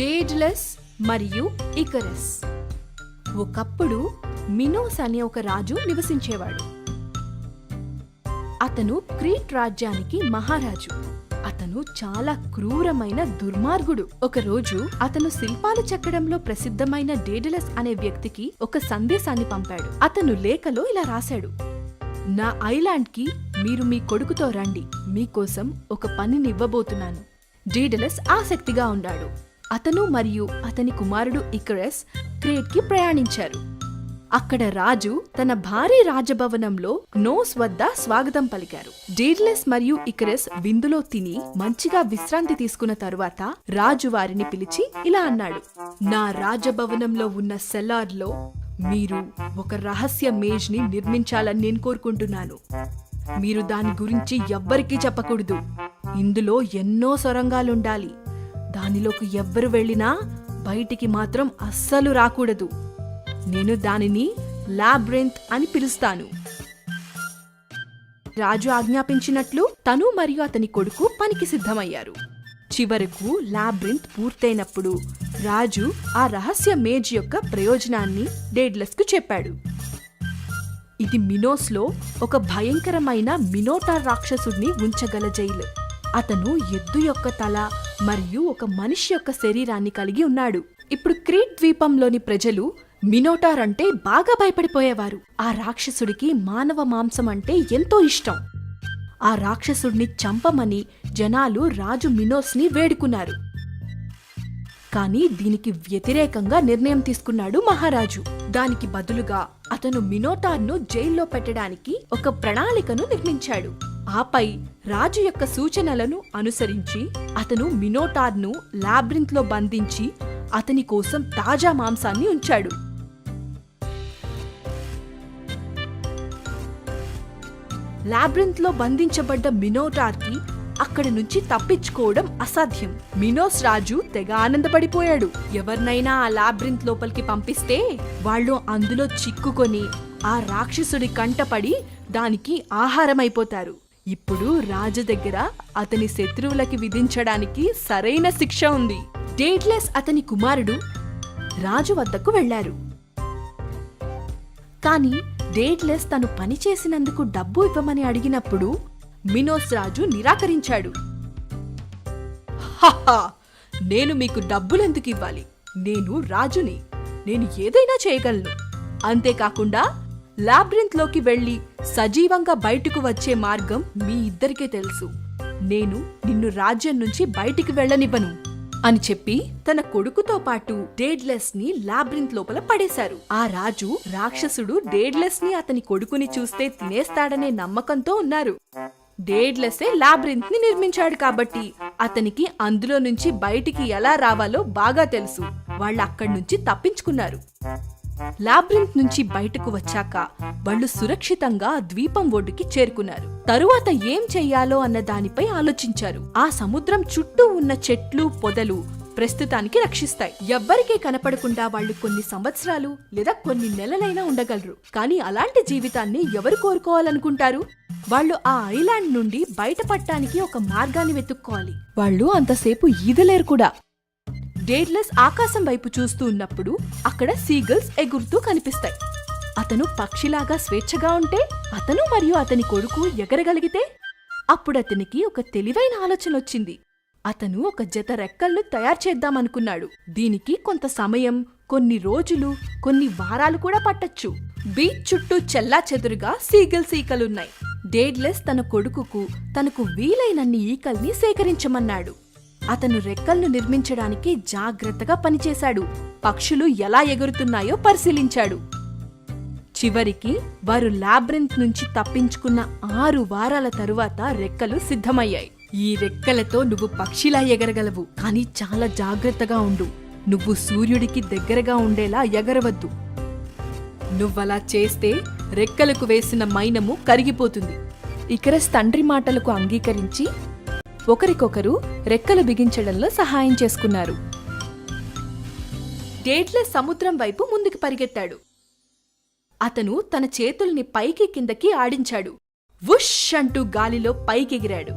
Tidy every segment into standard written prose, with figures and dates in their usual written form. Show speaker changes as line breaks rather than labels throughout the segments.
డేడ్లస్ మరియు ఇకరస్. ఒకప్పుడు మినోస్ అనే ఒక రాజు నివసించేవాడు. అతను క్రీట్ రాజ్యానికి మహారాజు. అతను చాలా క్రూరమైన దుర్మార్గుడు. ఒకరోజు అతను శిల్పాలు చెక్కడంలో ప్రసిద్ధమైన డేడలస్ అనే వ్యక్తికి ఒక సందేశాన్ని పంపాడు. అతను లేఖలో ఇలా రాశాడు: నా ఐలాండ్కి మీరు మీ కొడుకుతో రండి, మీకోసం ఒక పనినివ్వబోతున్నాను. డేడలస్ ఆసక్తిగా ఉన్నాడు. అతను మరియు అతని కుమారుడు ఇకరస్ క్రేట్కి ప్రయాణించారు. అక్కడ రాజు తన భారీ రాజభవనంలో నోస్ వద్ద స్వాగతం పలికారు. డేడలస్ మరియు ఇకరస్ విందులో తిని మంచిగా విశ్రాంతి తీసుకున్న తరువాత రాజు వారిని పిలిచి ఇలా అన్నాడు: నా రాజభవనంలో ఉన్న సెల్లార్లో మీరు ఒక రహస్య మేజ్ ని నిర్మించాలని నేను కోరుకుంటున్నాను. మీరు దాని గురించి ఎవ్వరికీ చెప్పకూడదు. ఇందులో ఎన్నో సొరంగాలుండాలి. దానిలోకి ఎవ్వరు వెళ్ళినా బయటికి మాత్రం అస్సలు రాకూడదు. నేను దానిని లాబ్రింత్ అని పిలుస్తాను. రాజు ఆజ్ఞాపించినట్లు తను మరియు అతని కొడుకు పనికి సిద్ధమయ్యారు. చివరకు లాబ్రింత్ పూర్తయినప్పుడు రాజు ఆ రహస్య మేజ్ యొక్క ప్రయోజనాన్ని డేడ్లస్ కు చెప్పాడు. ఇది మినోస్లో ఒక భయంకరమైన మినోటార్ రాక్షసుడిని ఉంచగల జైలు. అతను ఎద్దు యొక్క తల మరియు ఒక మనిషి యొక్క శరీరాన్ని కలిగి ఉన్నాడు. ఇప్పుడు క్రీట్ ద్వీపంలోని ప్రజలు మినోటార్ అంటే బాగా భయపడిపోయేవారు. ఆ రాక్షసుడికి మానవ మాంసం అంటే ఎంతో ఇష్టం. ఆ రాక్షసుడిని చంపమని జనాలు రాజు మినోస్ని వేడుకున్నారు. కానీ దీనికి వ్యతిరేకంగా నిర్ణయం తీసుకున్నాడు మహారాజు. దానికి బదులుగా అతను మినోటార్ను జైల్లో పెట్టడానికి ఒక ప్రణాళికను నిర్మించాడు. ఆపై రాజు యొక్క సూచనలను అనుసరించి అతను మినోటార్ను లాబ్రింత్లో బంధించి అతని కోసం తాజా మాంసాన్ని ఉంచాడు. లాబ్రింత్లో బంధించబడ్డ మినోటార్కి అక్కడి నుంచి తప్పించుకోవడం అసాధ్యం. మినోస్ రాజు తెగ ఆనందపడిపోయాడు. ఎవరినైనా ఆ లాబ్రింత్ లోపలికి పంపిస్తే వాళ్ళు అందులో చిక్కుకొని ఆ రాక్షసుడి కంటపడి దానికి ఆహారమైపోతారు. ఇప్పుడు రాజు దగ్గర అతని శత్రువులకి విధించడానికి సరైన శిక్ష ఉంది. డేడ్లస్ అతని కుమారుడు రాజు వద్దకు వెళ్లారు. కాని డేడ్లస్ తను పనిచేసినందుకు డబ్బు ఇవ్వమని అడిగినప్పుడు మినోస్ రాజు నిరాకరించాడు. హహా, నేను మీకు డబ్బులెందుకు ఇవ్వాలి? నేను రాజుని. నేను ఏదైనా చేయగలను. అంతేకాకుండా లాబ్రింత్లోకి వెళ్లి సజీవంగా బయటకు వచ్చే మార్గం మీ ఇద్దరికే తెలుసు. నేను నిన్ను రాజ్యం నుంచి బయటికి వెళ్లనివ్వను అని చెప్పి తన కొడుకుతో పాటు డేడ్లెస్ ని లాబ్రింత్ లోపల పడేశారు. ఆ రాజు రాక్షసుడు డేడ్లెస్ ని అతని కొడుకుని చూస్తే తినేస్తాడనే నమ్మకంతో ఉన్నారు. డేడ్లెసే లాబ్రింత్ ని నిర్మించాడు కాబట్టి అతనికి అందులో నుంచి బయటికి ఎలా రావాలో బాగా తెలుసు. వాళ్ళు అక్కడి నుంచి తప్పించుకున్నారు. లాబ్రింత్ నుంచి బయటకు వచ్చాక వాళ్ళు సురక్షితంగా ద్వీపం ఒడ్డుకి చేరుకున్నారు. తరువాత ఏం చెయ్యాలో అన్న దానిపై ఆలోచించారు. ఆ సముద్రం చుట్టూ ఉన్న చెట్లు పొదలు ప్రస్తుతానికి రక్షిస్తాయి. ఎవ్వరికీ కనపడకుండా వాళ్ళు కొన్ని సంవత్సరాలు లేదా కొన్ని నెలలైనా ఉండగలరు. కానీ అలాంటి జీవితాన్ని ఎవరు కోరుకోవాలనుకుంటారు? వాళ్ళు ఆ ఐలాండ్ నుండి బయటపడటానికి ఒక మార్గాన్ని వెతుక్కోవాలి. వాళ్ళు అంతసేపు ఈదలేరు కూడా. డేడ్లెస్ ఆకాశం వైపు చూస్తూ ఉన్నప్పుడు అక్కడ సీగల్స్ ఎగురుతూ కనిపిస్తాయి. అతను పక్షిలాగా స్వేచ్ఛగా ఉంటే, అతను మరియు అతని కొడుకు ఎగరగలిగితే, అప్పుడు అతనికి ఒక తెలివైన ఆలోచన వచ్చింది. అతను ఒక జత రెక్కలను తయారు చేద్దామనుకున్నాడు. దీనికి కొంత సమయం, కొన్ని రోజులు, కొన్ని వారాలు కూడా పట్టొచ్చు. బీచ్ చుట్టూ చెల్లా చెదురుగా సీగల్స్ ఈకలున్నాయి. డేడ్లెస్ తన కొడుకుకు తనకు వీలైనన్ని ఈకల్ని సేకరించమన్నాడు. అతను రెక్కలను నిర్మించడానికి జాగ్రత్తగా పనిచేశాడు. పక్షులు ఎలా ఎగురుతున్నాయో పరిశీలించాడు. చివరికి వారు లాబ్రింత్ నుంచి తప్పించుకున్న 6 వారాల తరువాత రెక్కలు సిద్ధమయ్యాయి. ఈ రెక్కలతో నువ్వు పక్షిలా ఎగరగలవు, కానీ చాలా జాగ్రత్తగా ఉండు. నువ్వు సూర్యుడికి దగ్గరగా ఉండేలా ఎగరవద్దు. నువ్వలా చేస్తే రెక్కలకు వేసిన మైనము కరిగిపోతుంది. ఇకరస్ తండ్రి మాటలకు అంగీకరించి ఒకరికొకరు రెక్కలు బిగించడంలో సహాయం చేసుకున్నారు. డేడ్లెస్ సముద్రం వైపు ముందుకు పరిగెత్తాడు. అతను తన చేతుల్ని పైకి కిందకి ఆడించాడు. వుష్ అంటూ గాలిలో పైకెగిరాడు.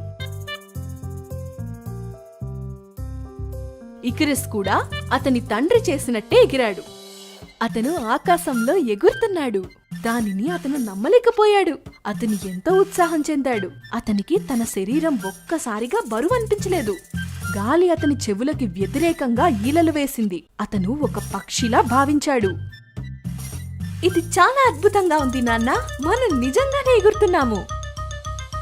ఇకరస్ కూడా అతని తండ్రి చేసినట్టే ఎగిరాడు. అతను ఆకాశంలో ఎగురుతున్నాడు. దానిని అతను నమ్మలేకపోయాడు. అతను ఎంతో ఉత్సాహం చెందాడు. అతనికి తన శరీరం ఒక్కసారిగా బరువు అనిపించలేదు. గాలి అతని చెవులకి వ్యతిరేకంగా ఈలలు వేసింది. అతను ఒక పక్షిలా భావించాడు. ఇది చాలా అద్భుతంగా ఉంది నాన్న, మనం నిజంగానే ఎగురుతున్నాము.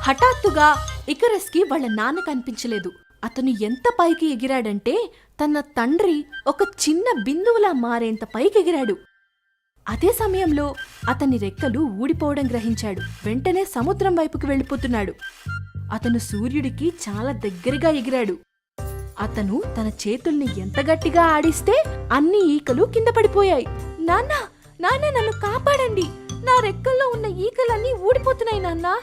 హఠాత్తుగా ఇకరస్కి వాళ్ళ నాన్న కనిపించలేదు. అతను ఎంత పైకి ఎగిరాడంటే తన తండ్రి ఒక చిన్న బిందువులా మారేంత పైకి ఎగిరాడు. అదే సమయంలో అతని రెక్కలు ఊడిపోవడం గ్రహించాడు. వెంటనే సముద్రం వైపుకి వెళ్ళిపోతున్నాడు. అతను సూర్యుడికి చాలా దగ్గరగా ఎగిరాడు. అతను తన చేతుల్ని ఎంత గట్టిగా ఆడిస్తే అన్ని ఈకలు కింద పడిపోయాయి. నాన్నా, నాన్న నన్ను కాపాడండి, నా రెక్కల్లో ఉన్న ఈకలన్నీ ఊడిపోతున్నాయి నాన్నా,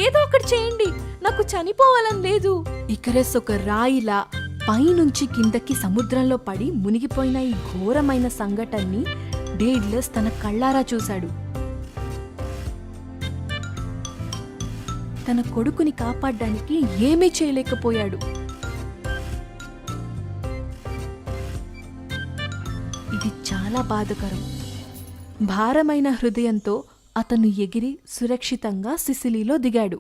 ఏదో ఒకటి చేయండి, నాకు చనిపోవాలని లేదు. ఇకరస్ ఒక రాయిలా పైనుంచి కిందకి సముద్రంలో పడి మునిగిపోయిన ఈ ఘోరమైన సంఘటనని డేడ్లస్ తన కళ్ళారా చూశాడు. తన కొడుకుని కాపాడడానికి ఏమీ చేయలేకపోయాడు. ఇది చాలా బాధకరం. భారమైన హృదయంతో అతను ఎగిరి సురక్షితంగా సిసిలీలో దిగాడు.